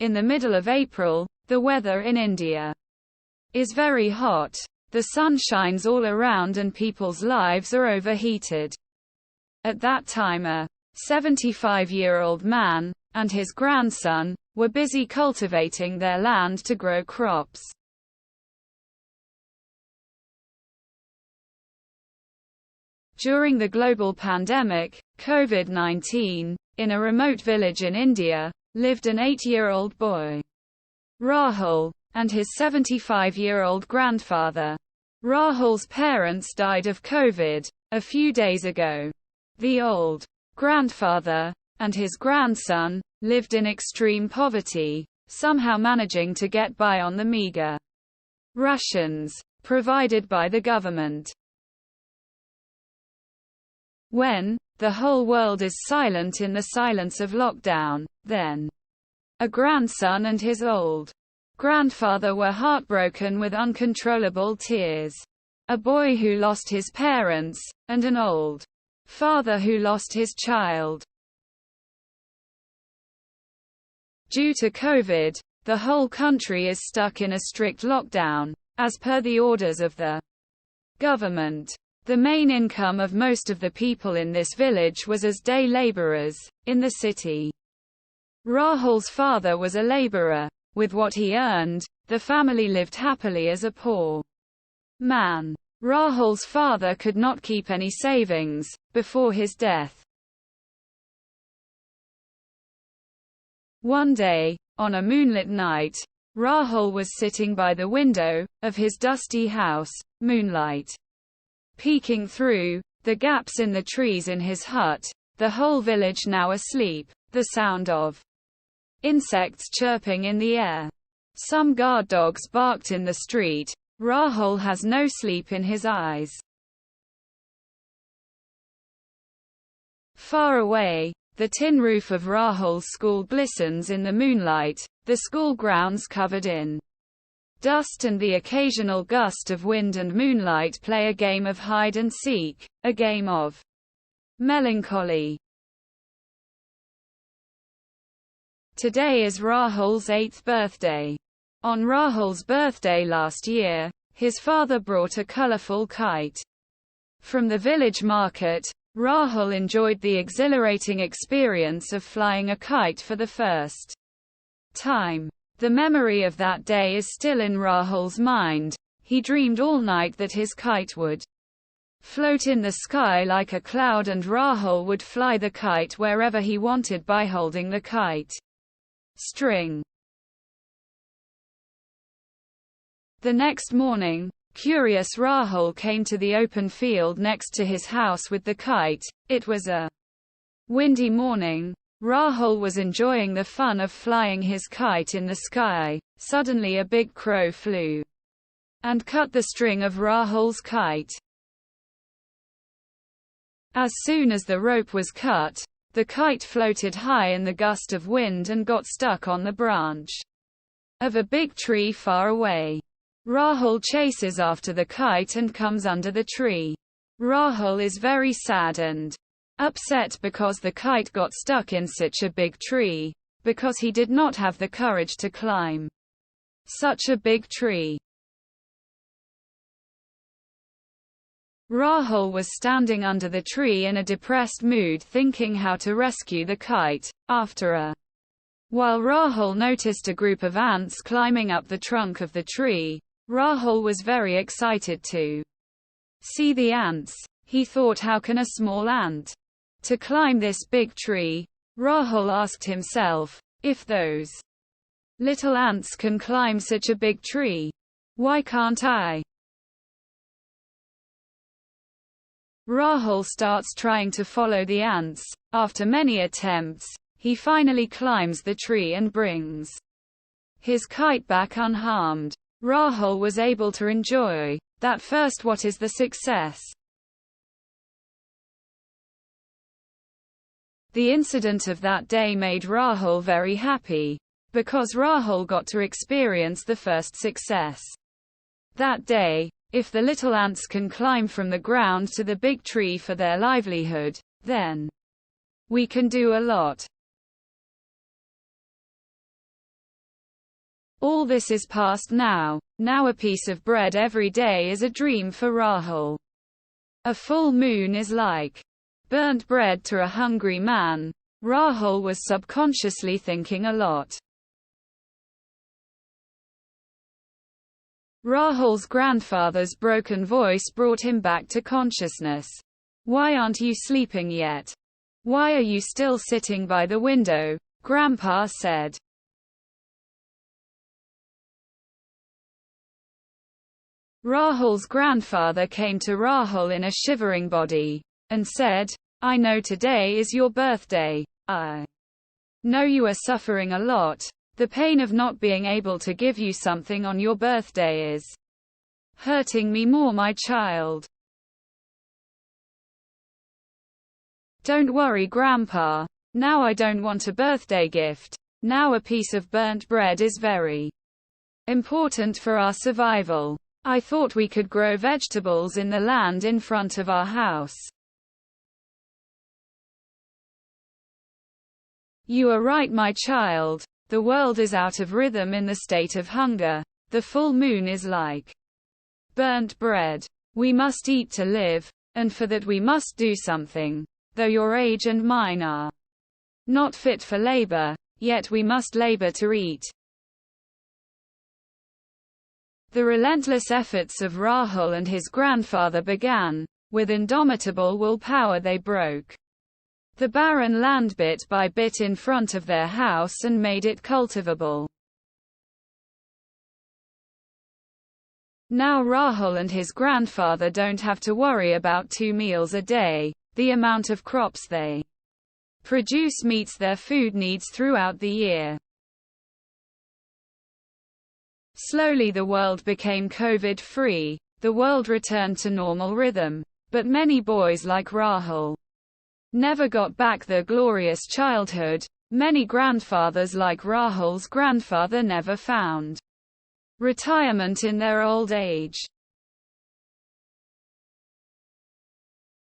In the middle of April, the weather in India is very hot. The sun shines all around and people's lives are overheated. At that time a 75-year-old man and his grandson were busy cultivating their land to grow crops. During the global pandemic, COVID-19, in a remote village in India, lived an 8-year-old boy, Rahul, and his 75-year-old grandfather. Rahul's parents died of COVID a few days ago. The old grandfather and his grandson lived in extreme poverty, somehow managing to get by on the meager rations provided by the government. When the whole world is silent in the silence of lockdown, then a grandson and his old grandfather were heartbroken with uncontrollable tears. A boy who lost his parents, and an old father who lost his child. Due to COVID, the whole country is stuck in a strict lockdown, as per the orders of the government. The main income of most of the people in this village was as day laborers in the city. Rahul's father was a laborer. With what he earned, the family lived happily as a poor man. Rahul's father could not keep any savings before his death. One day, on a moonlit night, Rahul was sitting by the window of his dusty house, moonlight peeking through the gaps in the trees in his hut, the whole village now asleep, the sound of insects chirping in the air. Some guard dogs barked in the street. Rahul has no sleep in his eyes. Far away, the tin roof of Rahul's school glistens in the moonlight, the school grounds covered in dust and the occasional gust of wind and moonlight play a game of hide and seek, a game of melancholy. Today is Rahul's 8th birthday. On Rahul's birthday last year, his father brought a colorful kite from the village market. Rahul enjoyed the exhilarating experience of flying a kite for the first time. The memory of that day is still in Rahul's mind. He dreamed all night that his kite would float in the sky like a cloud and Rahul would fly the kite wherever he wanted by holding the kite string. The next morning, curious Rahul came to the open field next to his house with the kite. It was a windy morning. Rahul was enjoying the fun of flying his kite in the sky. Suddenly a big crow flew and cut the string of Rahul's kite. As soon as the rope was cut, the kite floated high in the gust of wind and got stuck on the branch of a big tree far away. Rahul chases after the kite and comes under the tree. Rahul is very sad and upset because the kite got stuck in such a big tree, because he did not have the courage to climb such a big tree. Rahul was standing under the tree in a depressed mood thinking how to rescue the kite. After a while Rahul noticed a group of ants climbing up the trunk of the tree. Rahul was very excited to see the ants. He thought, how can a small ant to climb this big tree? Rahul asked himself, if those little ants can climb such a big tree, why can't I? Rahul starts trying to follow the ants. After many attempts, he finally climbs the tree and brings his kite back unharmed. Rahul was able to enjoy that first. What is the success? The incident of that day made Rahul very happy, because Rahul got to experience the first success that day. If the little ants can climb from the ground to the big tree for their livelihood, then we can do a lot. All this is past now. Now a piece of bread every day is a dream for Rahul. A full moon is like burnt bread to a hungry man. Rahul was subconsciously thinking a lot. Rahul's grandfather's broken voice brought him back to consciousness. Why aren't you sleeping yet? Why are you still sitting by the window? Grandpa said. Rahul's grandfather came to Rahul in a shivering body and said, I know today is your birthday. I know you are suffering a lot. The pain of not being able to give you something on your birthday is hurting me more, my child. Don't worry, Grandpa. Now I don't want a birthday gift. Now a piece of burnt bread is very important for our survival. I thought we could grow vegetables in the land in front of our house. You are right, my child. The world is out of rhythm in the state of hunger. The full moon is like burnt bread. We must eat to live, and for that we must do something. Though your age and mine are not fit for labor, yet we must labor to eat. The relentless efforts of Rahul and his grandfather began. With indomitable willpower they broke the barren land bit by bit in front of their house and made it cultivable. Now Rahul and his grandfather don't have to worry about 2 meals a day. The amount of crops they produce meets their food needs throughout the year. Slowly the world became COVID-free. The world returned to normal rhythm. But many boys like Rahul never got back their glorious childhood. Many grandfathers like Rahul's grandfather never found retirement in their old age.